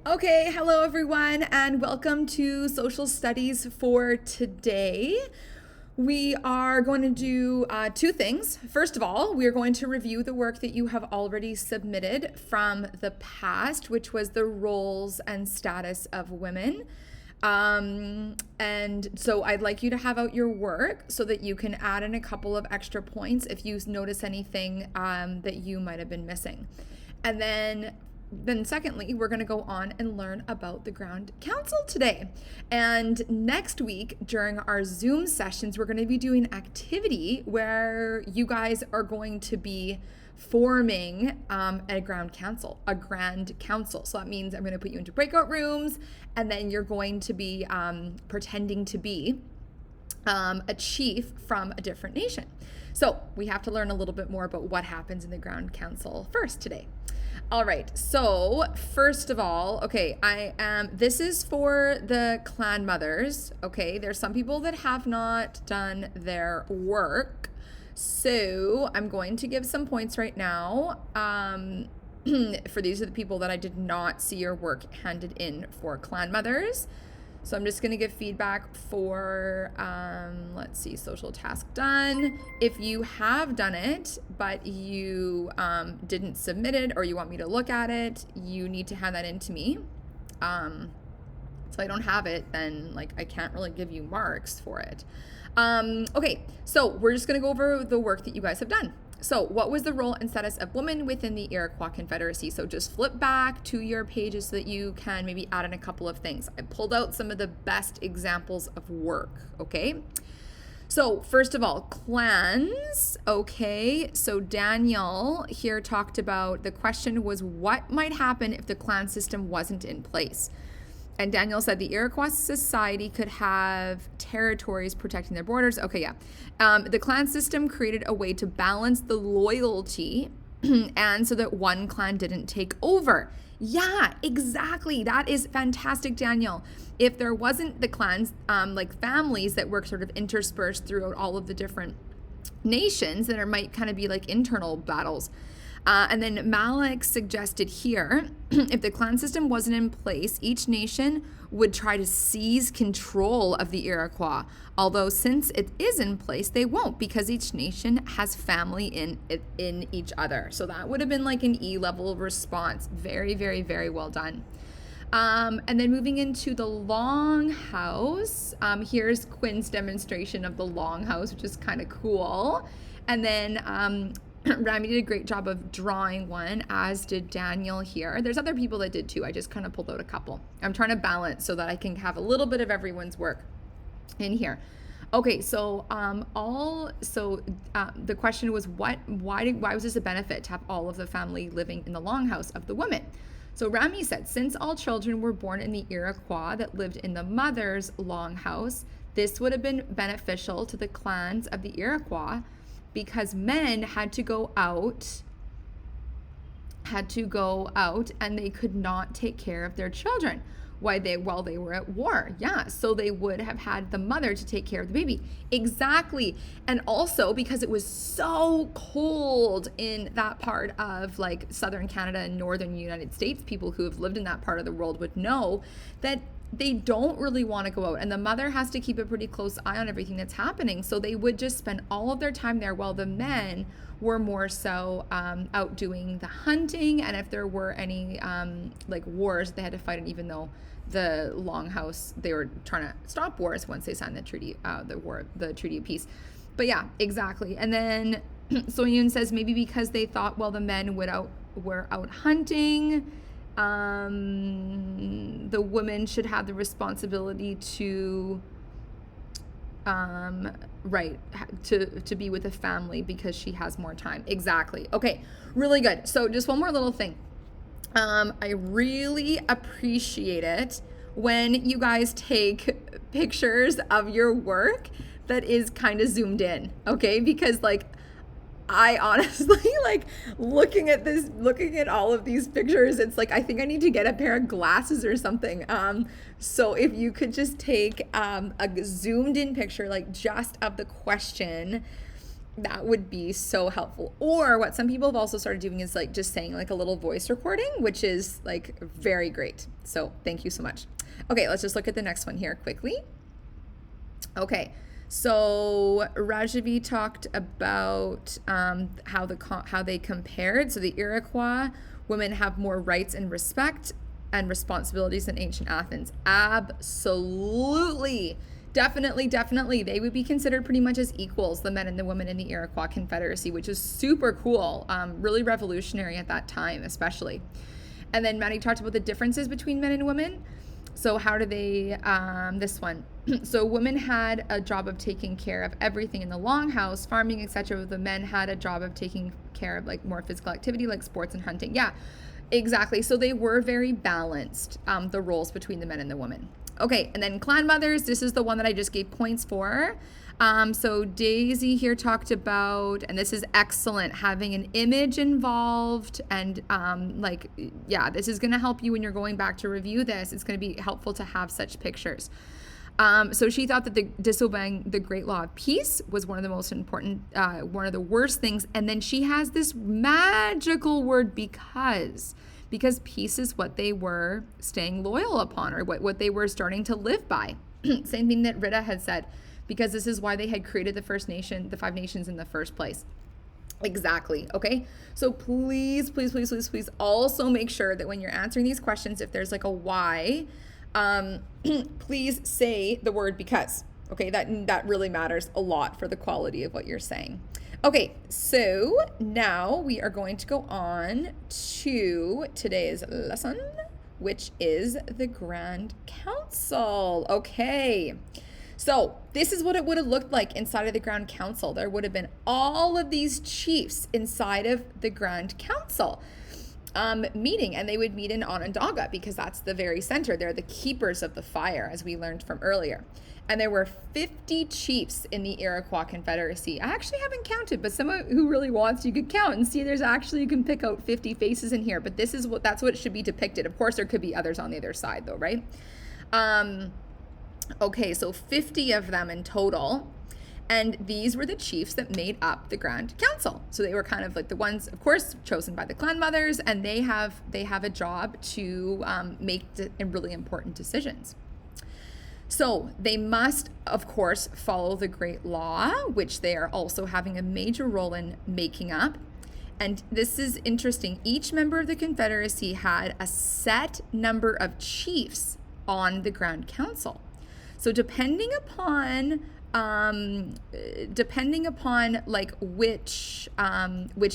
Okay, hello everyone, and welcome to Social Studies for today. We are going to do two things. First of all, we are going to review the work that you have already submitted from the past, which was the roles and status of women. And so I'd like you to have out your work so that you can add in a couple of extra points if you notice anything that you might have been missing. And then secondly, we're going to go on and learn about the Ground Council today. And next week during our Zoom sessions, we're going to be doing an activity where you guys are going to be forming a Grand Council. So that means I'm going to put you into breakout rooms, and then you're going to be pretending to be a chief from a different nation. So we have to learn a little bit more about what happens in the Ground Council first today. All right, so first of all, okay, this is for the clan mothers, okay? There's some people that have not done their work, so I'm going to give some points right now. For these are the people that I did not see your work handed in for clan mothers. So I'm just going to give feedback for, let's see, social task done. If you have done it, but you didn't submit it or you want me to look at it, you need to hand that in to me. So I don't have it, then I can't really give you marks for it. Okay, so we're just going to go over the work that you guys have done. So what was the role and status of women within the Iroquois Confederacy? So just flip back to your pages so that you can maybe add in a couple of things. I pulled out some of the best examples of work, okay? So first of all, clans, okay? So Daniel here talked about, the question was what might happen if the clan system wasn't in place? And Daniel said the Iroquois society could have territories protecting their borders. Okay, yeah. The clan system created a way to balance the loyalty and so that one clan didn't take over. Yeah, exactly. That is fantastic, Daniel. If there wasn't the clans, families that were sort of interspersed throughout all of the different nations, then there might kind of be internal battles. And then Malik suggested here, if the clan system wasn't in place, each nation would try to seize control of the Iroquois. Although since it is in place, they won't, because each nation has family in each other. So that would have been an E-level response. Very, very, very well done. And then moving into the longhouse, here's Quinn's demonstration of the longhouse, which is kind of cool. And then Rami did a great job of drawing one, as did Daniel here. There's other people that did too. I just kind of pulled out a couple. I'm trying to balance so that I can have a little bit of everyone's work in here. Okay, so the question was why was this a benefit to have all of the family living in the longhouse of the woman? So Rami said, since all children were born in the Iroquois that lived in the mother's longhouse, this would have been beneficial to the clans of the Iroquois, because men had to go out and they could not take care of their children while they were at war. Yeah, so they would have had the mother to take care of the baby. Exactly. And also because it was so cold in that part of southern Canada and northern United States, people who have lived in that part of the world would know that they don't really want to go out, and the mother has to keep a pretty close eye on everything that's happening. So they would just spend all of their time there, while the men were more so out doing the hunting, and if there were any wars, they had to fight. And even though the longhouse, they were trying to stop wars once they signed the treaty, the Treaty of Peace. But yeah, exactly. And then Soyun says maybe because they thought, well, the men were out hunting, the woman should have the responsibility to be with the family because she has more time. Exactly. Okay, really good. So just one more little thing. I really appreciate it when you guys take pictures of your work that is kind of zoomed in, okay? Because I honestly, looking at all of these pictures, it's I think I need to get a pair of glasses or something. So if you could just take a zoomed in picture, just of the question, That would be so helpful. Or what some people have also started doing is like just saying like a little voice recording, which is like very great. So thank you so much. Okay, let's just look at the next one here quickly. Okay, so Rajavi talked about how they compared. So the Iroquois women have more rights and respect and responsibilities than ancient Athens. Absolutely. Definitely. They would be considered pretty much as equals, the men and the women in the Iroquois Confederacy, which is super cool, really revolutionary at that time, especially. And then Maddie talked about the differences between men and women. So how do they, this one. So women had a job of taking care of everything in the longhouse, farming, etc. The men had a job of taking care of like more physical activity like sports and hunting. Yeah, exactly. So they were very balanced, the roles between the men and the women. Okay, and then clan mothers, this is the one that I just gave points for. So Daisy here talked about, and this is excellent, having an image involved, and this is going to help you when you're going back to review this. It's going to be helpful to have such pictures. So she thought that disobeying the great law of peace was one of the most important, one of the worst things. And then she has this magical word because peace is what they were staying loyal upon, or what they were starting to live by. Same thing that Rita had said, because this is why they had created the First Nation, the 5 nations in the first place. Exactly. Okay. So please also make sure that when you're answering these questions, if there's like a why, please say the word because. Okay. That really matters a lot for the quality of what you're saying. Okay, so now we are going to go on to today's lesson, which is the Grand Council. Okay, so this is what it would have looked like inside of the Grand Council. There would have been all of these chiefs inside of the Grand Council meeting, and they would meet in Onondaga because that's the very center. They're the keepers of the fire, as we learned from earlier. And there were 50 chiefs in the Iroquois Confederacy. I actually haven't counted, but someone who really wants, you could count and see there's actually, you can pick out 50 faces in here, but that's what should be depicted. Of course, there could be others on the other side though, right? Okay, so 50 of them in total. And these were the chiefs that made up the Grand Council. So they were kind of like the ones, of course, chosen by the clan mothers, and they have a job to make really important decisions. So they must, of course, follow the Great Law, which they are also having a major role in making up. And this is interesting. Each member of the Confederacy had a set number of chiefs on the Grand Council. So depending upon like which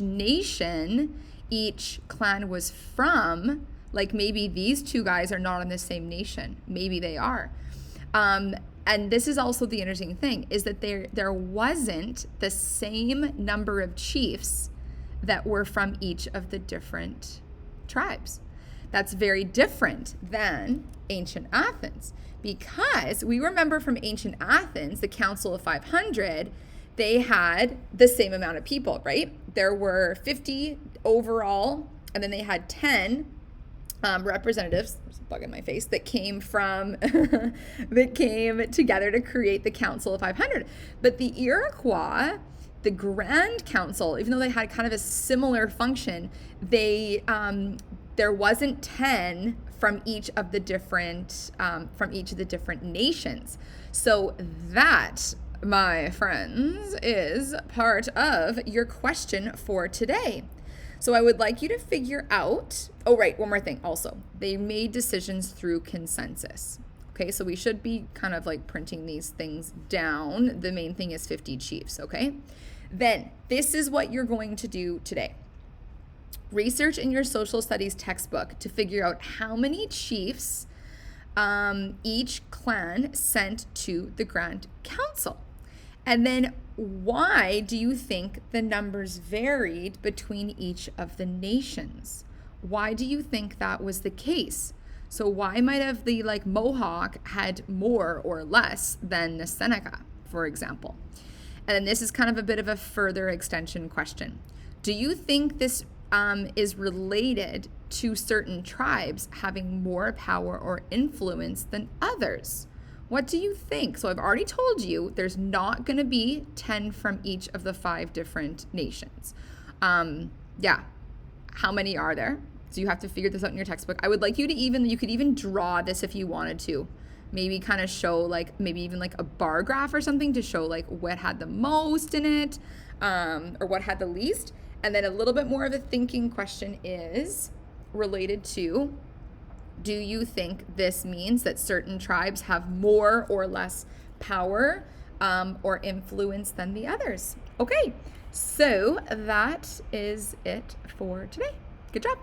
nation each clan was from, like maybe these two guys are not in the same nation. Maybe they are. And this is also the interesting thing, is that there wasn't the same number of chiefs that were from each of the different tribes. That's very different than ancient Athens, because we remember from ancient Athens, the Council of 500, they had the same amount of people, right? There were 50 overall, and then they had 10 representatives, there's a bug in my face, that came together to create the Council of 500. But the Iroquois, the Grand Council, even though they had kind of a similar function, there wasn't 10 from each of the different nations. So that, my friends, is part of your question for today. So I would like you to figure out, oh, right, one more thing also. They made decisions through consensus. Okay, so we should be kind of like printing these things down. The main thing is 50 chiefs, okay? Then this is what you're going to do today. Research in your social studies textbook to figure out how many chiefs each clan sent to the Grand Council. And then why do you think the numbers varied between each of the nations? Why do you think that was the case? So why might have the Mohawk had more or less than the Seneca, for example? And then this is kind of a bit of a further extension question. Do you think this is related to certain tribes having more power or influence than others? What do you think? So I've already told you there's not going to be 10 from each of the 5 different nations. Yeah. How many are there? So you have to figure this out in your textbook. I would like you could even draw this if you wanted to. Maybe kind of show like, maybe even like a bar graph or something to show like what had the most in it, or what had the least. And then a little bit more of a thinking question is related to, do you think this means that certain tribes have more or less power or influence than the others? Okay, so that is it for today. Good job.